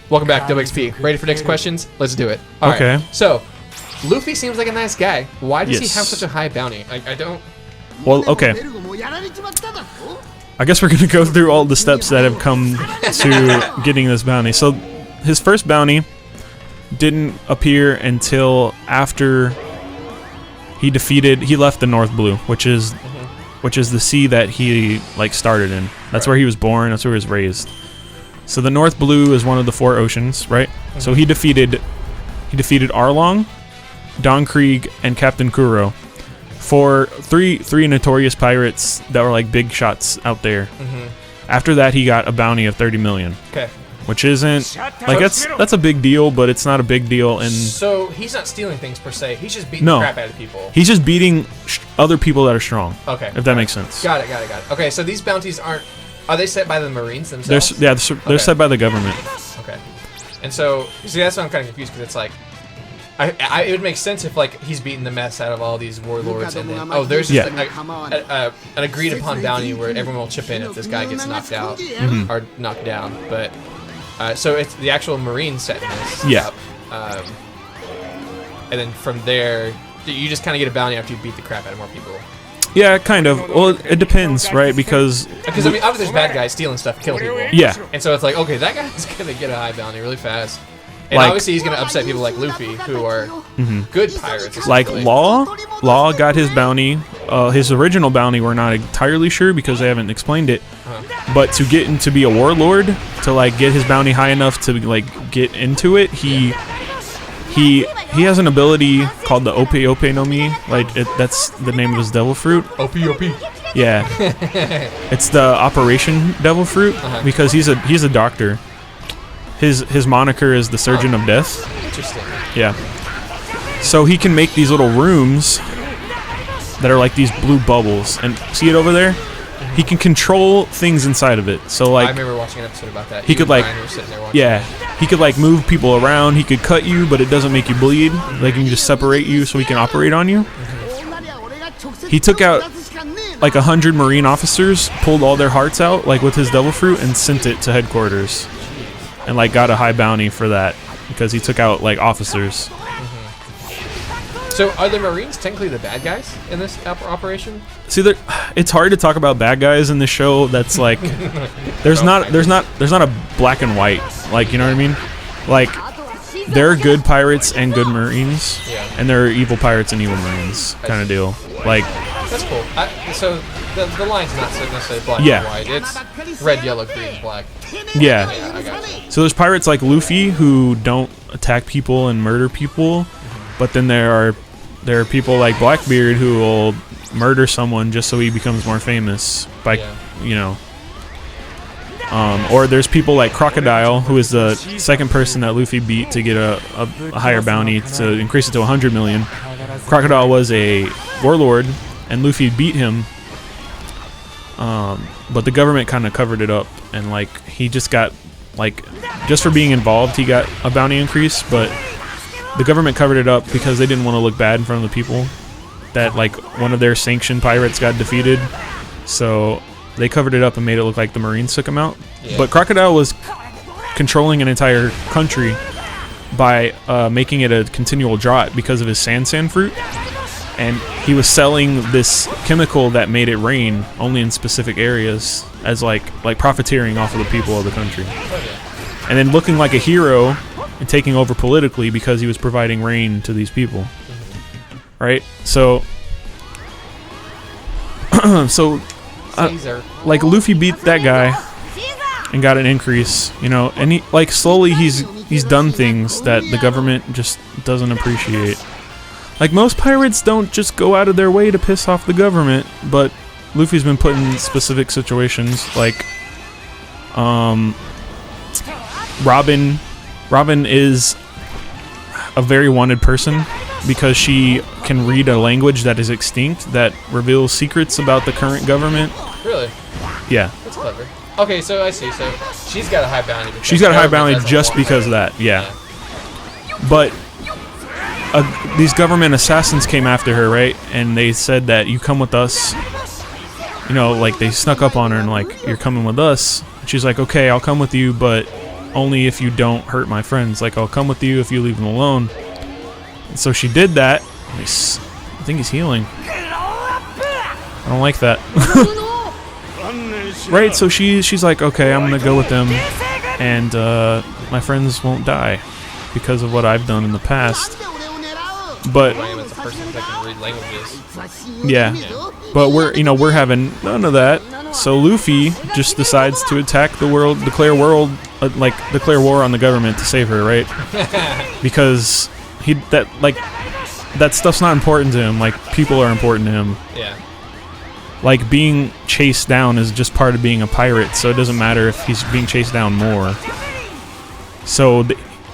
Welcome back, WXP. Ready for next questions? Let's do it. All right. Okay. So, Luffy seems like a nice guy. Why does he Yes. have such a high bounty? I don't... Well, okay. I guess we're going to go through all the steps that have come to getting this bounty. So, his first bounty didn't appear until after he left the North Blue, which is the sea that he like started in. That's where he was born, that's where he was raised. So the North Blue is one of the 4 oceans, right? So he defeated Arlong, Don Krieg, and Captain Kuro. For three notorious pirates that were like big shots out there. After that, he got a bounty of 30 million. Okay. Which isn't like that's a big deal, but it's not a big deal. And so he's not stealing things per se. He's just beating the crap out of people. He's just beating other people that are strong. Okay. If that makes sense. Got it. Okay, so these bounties are they set by the Marines themselves? They're set by the government. Okay. And so, see, that's why I'm kind of confused because it's like, it would make sense if like he's beating the mess out of all these warlords, and then there's just an agreed upon bounty where everyone will chip in if this guy gets knocked out or knocked down. But so it's the actual Marines setting this up, and then from there you just kind of get a bounty after you beat the crap out of more people. Yeah, kind of. Well, it depends, right? Because I mean, obviously there's bad guys stealing stuff, killing people. Yeah. And so it's like, okay, that guy's gonna get a high bounty really fast. And like, obviously he's going to upset people like Luffy, who are good pirates. Like Law got his bounty. His original bounty, we're not entirely sure because they haven't explained it. But to get to be a warlord, to like get his bounty high enough to like get into it, he has an ability called the Ope Ope no Mi. Like that's the name of his devil fruit. Ope Ope. Yeah. It's the Operation Devil Fruit because he's a doctor. His moniker is the Surgeon of Death. Interesting. Yeah. So he can make these little rooms that are like these blue bubbles. And see it over there? He can control things inside of it. So like, I remember watching an episode about that. He could like, he could like move people around. He could cut you, but it doesn't make you bleed. Like he can just separate you so he can operate on you. He took out like 100 Marine officers, pulled all their hearts out like with his devil fruit, and sent it to headquarters. And like got a high bounty for that because he took out like officers. So are the Marines technically the bad guys in this operation? See, it's hard to talk about bad guys in this show. That's like there's not a black and white. Like, you know what I mean? Like there are good pirates and good Marines, and there are evil pirates and evil Marines kind of deal. Like that's cool. So the line's not necessarily black and white. It's red, yellow, green, black. Yeah. I got you. So there's pirates like Luffy who don't attack people and murder people, but then there are people like Blackbeard who will murder someone just so he becomes more famous by or there's people like Crocodile, who is the second person that Luffy beat to get a higher bounty to increase it to 100 million. Crocodile was a warlord and Luffy beat him, but the government kind of covered it up, and like he just got like just for being involved he got a bounty increase, but the government covered it up because they didn't want to look bad in front of the people that like one of their sanctioned pirates got defeated, so they covered it up and made it look like the Marines took him out. But Crocodile was controlling an entire country by making it a continual drought because of his sand fruit. And he was selling this chemical that made it rain only in specific areas as like profiteering off of the people of the country. And then looking like a hero and taking over politically because he was providing rain to these people. Right? So like Luffy beat that guy and got an increase, and he like slowly he's done things that the government just doesn't appreciate. Like most pirates don't just go out of their way to piss off the government, but Luffy's been put in specific situations like Robin is a very wanted person because she can read a language that is extinct that reveals secrets about the current government. Really? Yeah. That's clever. Okay, so I see. So she's got a high bounty. She's got a high bounty just because of that. Yeah. But these government assassins came after her, right? And they said that you come with us. Like they snuck up on her and like, you're coming with us. And she's like, okay, I'll come with you, but only if you don't hurt my friends. Like, I'll come with you if you leave them alone. And so she did that. I think he's healing. I don't like that. Right, so she's like, okay, I'm gonna go with them, and my friends won't die because of what I've done in the past. But yeah, but we're having none of that. So Luffy just decides to attack the world, declare war on the government to save her, right? Because that stuff's not important to him. Like, people are important to him. Yeah. Like, being chased down is just part of being a pirate, so it doesn't matter if he's being chased down more. So,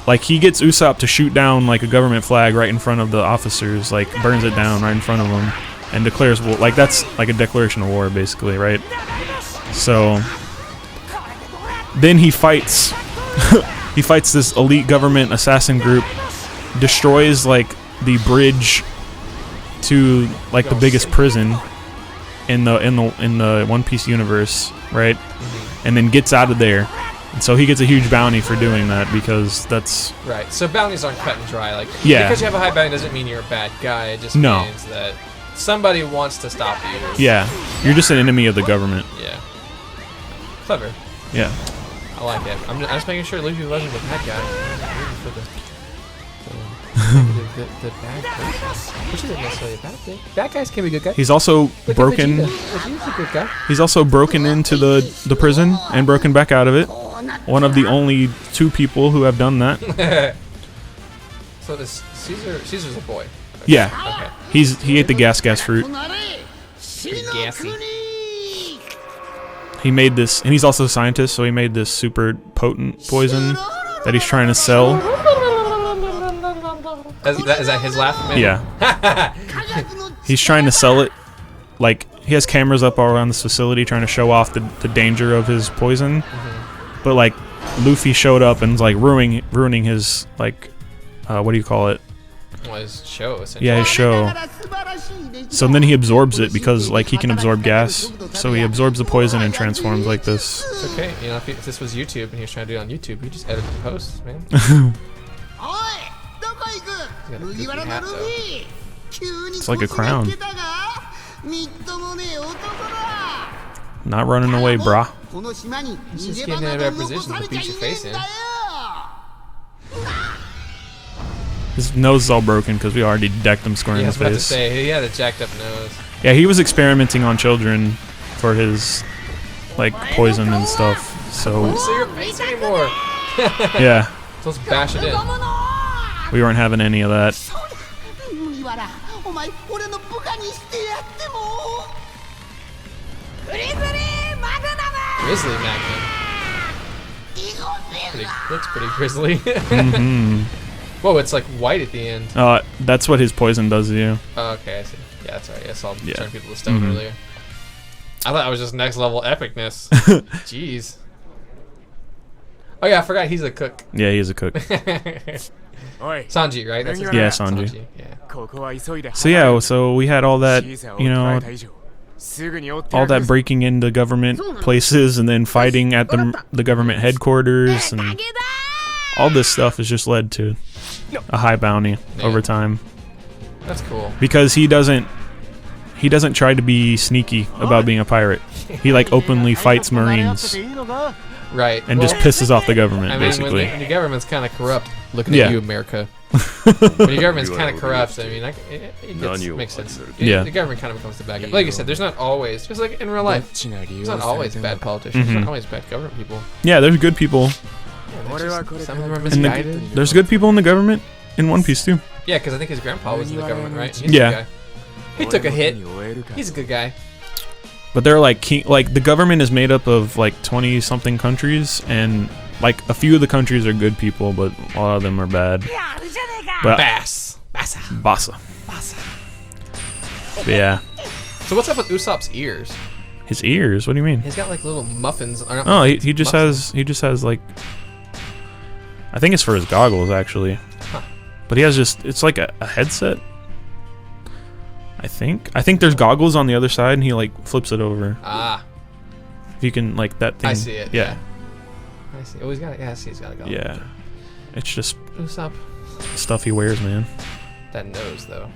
like, he gets Usopp to shoot down, like, a government flag right in front of the officers, like, burns it down right in front of them, and declares war. Like, that's like a declaration of war, basically, right? So, then he fights, he fights this elite government assassin group, destroys, like, the bridge to, like, the biggest prison in the One Piece universe, right? And then gets out of there. And so he gets a huge bounty for doing that, because that's... Right, so bounties aren't cut and dry. Like, yeah. Because you have a high bounty doesn't mean you're a bad guy. It just means that somebody wants to stop you. Yeah, you're just an enemy of the government. Yeah. Clever. Yeah. I like it. I'm just making sure Luffy wasn't the bad guy. The bad person, which isn't necessarily a bad thing. Bad guys can be good guys. He's also broken. He's a good guy. He's also broken into the prison and broken back out of it. One of the only 2 people who have done that. So this Caesar's a boy. Yeah. Okay. He ate the gas fruit. Pretty gassy. He made this, and he's also a scientist, so he made this super potent poison that he's trying to sell. Is that his laugh? Man? Yeah. He's trying to sell it. Like, he has cameras up all around this facility trying to show off the danger of his poison. But, like, Luffy showed up and was, like, ruining his, like, what do you call it? Well, his show, essentially. Yeah, his show. So then he absorbs it because, like, he can absorb gas. So he absorbs the poison and transforms like this. It's okay. You know, if this was YouTube and he was trying to do it on YouTube, he'd just edit the posts, man. It's like a crown. Not running away, brah. He's just getting in a better position to beat your face in. His nose is all broken because we already decked him square in the face. I was about to say, he had a jacked up nose. Yeah, he was experimenting on children for his, like, poison and stuff. So. I don't see your face anymore. Yeah. So let's bash it in. We weren't having any of that. Grizzly Magnum. Looks pretty grizzly. Whoa, it's like white at the end. That's what his poison does to you. Oh, okay, I see. Yeah, that's right. I saw him turn people to stone earlier. I thought it was just next level epicness. Jeez. Oh yeah, I forgot he's a cook. Yeah, he's a cook. Sanji, right? That's his name. Yeah, Sanji. Yeah. So yeah, so we had all that, you know, all that breaking into government places and then fighting at the government headquarters, and all this stuff has just led to a high bounty over time. That's cool. Because he doesn't try to be sneaky about being a pirate. He, like, openly fights Marines. Right. And just pisses off the government, basically. When the government's kind of corrupt, looking at you, America. When your government's kind of corrupt, I mean, it makes sense. Yeah. The government kind of becomes the bad guy. Like you said, there's not always, just like in real life, there's not always bad politicians. There's not always bad government people. Yeah, there's good people. Yeah, some of them are misguided. There's good people in the government in One Piece, too. Yeah, because I think his grandpa was in the government, right? He's yeah. A good guy. He took a hit. He's a good guy. But they're like the government is made up of like 20-something countries, and like a few of the countries are good people, but a lot of them are bad. But Bassa. Yeah. So what's up with Usopp's ears? His ears? What do you mean? He's got like little muffins. Oh, he just has like, I think it's for his goggles actually. Huh. But he has it's like a headset. I think there's goggles on the other side, and he like flips it over. Ah. If you can, like, that thing. I see it. Yeah. I see. Oh, he's got. Yeah, I see. He's got a gauntlet. Yeah, it's just What's up? stuff he wears, man. That nose, though.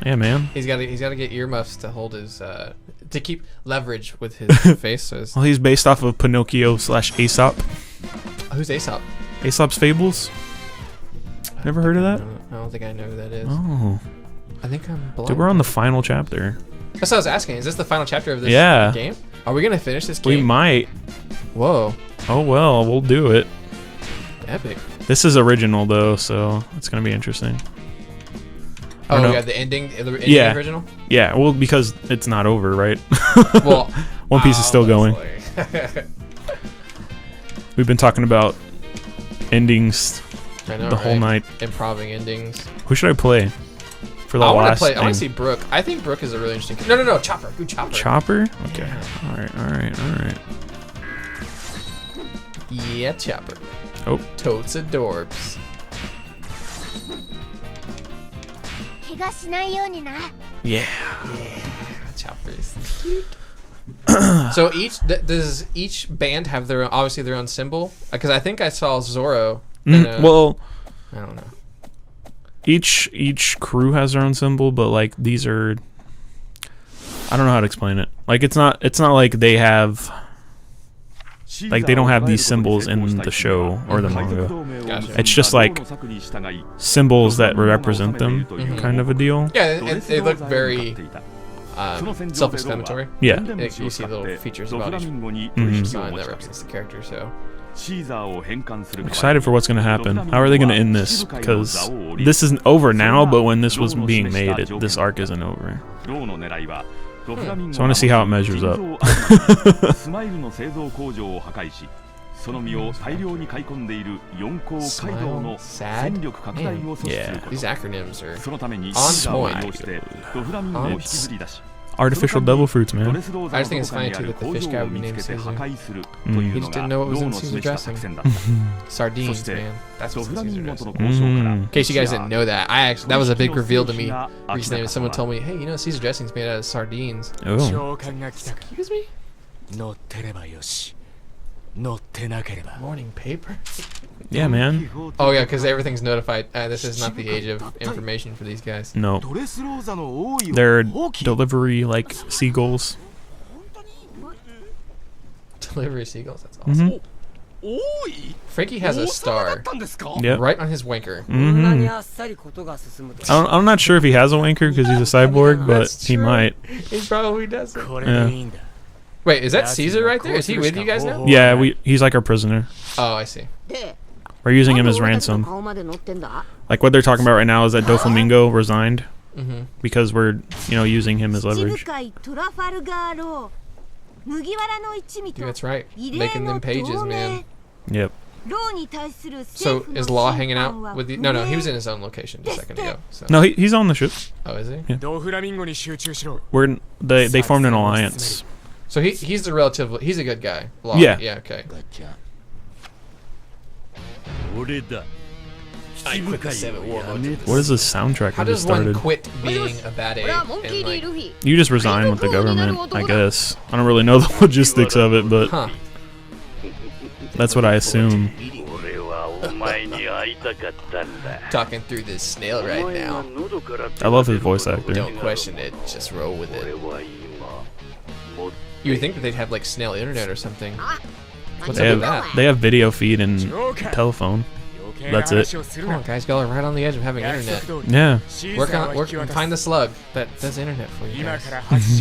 Yeah, man. He's got to get earmuffs to hold his to keep leverage with his face. So Well, he's based off of Pinocchio / Aesop. who's Aesop? Aesop's Fables. Never heard of that? I don't think I know who that is. Oh, I think I'm blind. dude, we're on the final chapter. That's what I was asking. Is this the final chapter of this game? Are we gonna finish this game? We might. Whoa. Oh well, we'll do it. Epic. This is original though, so it's gonna be interesting. Oh, yeah, the ending yeah. original? Yeah, well, because it's not over, right? Well, One Piece is still going. We've been talking about endings the whole night. Improving endings. Who should I play for the last thing? I want to see Brooke. I think Brooke is a really interesting character. No, Chopper. Do Chopper. Chopper? Okay. Yeah. Alright. Yeah, Chopper. Oh. Totes adorbs. Yeah. Chopper's cute. So does each band have their own symbol? Because I think I saw Zoro. Well, I don't know. Each crew has their own symbol, but like these are, I don't know how to explain it. Like it's not like they have, like they don't have these symbols in the show or the manga. Gotcha. It's just like symbols that represent them, kind of a deal. Yeah, they look very self-explanatory. Yeah. You see little features about each sign that represents the character. So I'm excited for what's going to happen. How are they going to end this? Because this isn't over now, but when this was being made, this arc isn't over. So I want to see how it measures up. Smile, sad, yeah. These acronyms are on point. Artificial devil fruits, man. I just think it's funny too that the fish guy would be named Caesar. He just didn't know what was in Caesar dressing. Sardines, man. That's what's in Caesar dressing. In case you guys didn't know that, that was a big reveal to me recently when someone told me, hey, you know Caesar dressing's made out of sardines. Oh. Excuse me? Morning paper? Yeah, man. Oh yeah, because everything's notified. This is not the age of information for these guys. No. They're delivery like seagulls. Delivery seagulls, that's awesome. Frankie has a star right on his wanker. I'm not sure if he has a wanker because he's a cyborg, but he might. He probably doesn't. Yeah. Wait, is that Caesar right there? Is he with you guys now? Yeah, he's like our prisoner. Oh, I see. We're using him as ransom. Like what they're talking about right now is that Doflamingo resigned because we're, using him as leverage. That's right. Making them pages, man. Yep. So is Law hanging out with you? No, he was in his own location just a second ago. So. No, he's on the ship. Oh, is he? Yeah. They formed an alliance. So he's a good guy. Law. Yeah. Yeah, okay. What is this soundtrack How that just does one started? quit being a bad egg and like... You just resign with the government, I guess. I don't really know the logistics of it, but that's what I assume. Talking through this snail right now. I love his voice actor. Don't question it, just roll with it. You would think that they'd have like snail internet or something. What's up with that? They have video feed and telephone. That's it. Come on, guys, y'all are right on the edge of having internet. Yeah. Find the slug that does internet for you guys.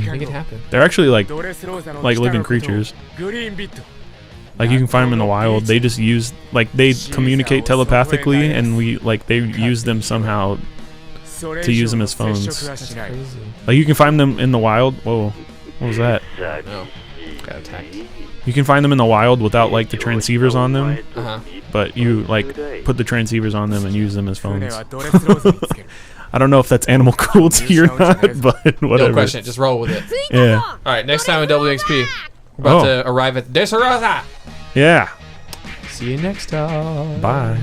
Make it happen. They're actually like living creatures. Like you can find them in the wild. They just they communicate telepathically, and they use them somehow to use them as phones. That's crazy. Like you can find them in the wild. Whoa, what was that? No, got attacked. You can find them in the wild without the transceivers on them, but you put the transceivers on them and use them as phones. I don't know if that's animal cruelty or not, but whatever. No question, just roll with it. Yeah. All right, next time on WXP, we're about to arrive at Desorosa. Yeah. See you next time. Bye.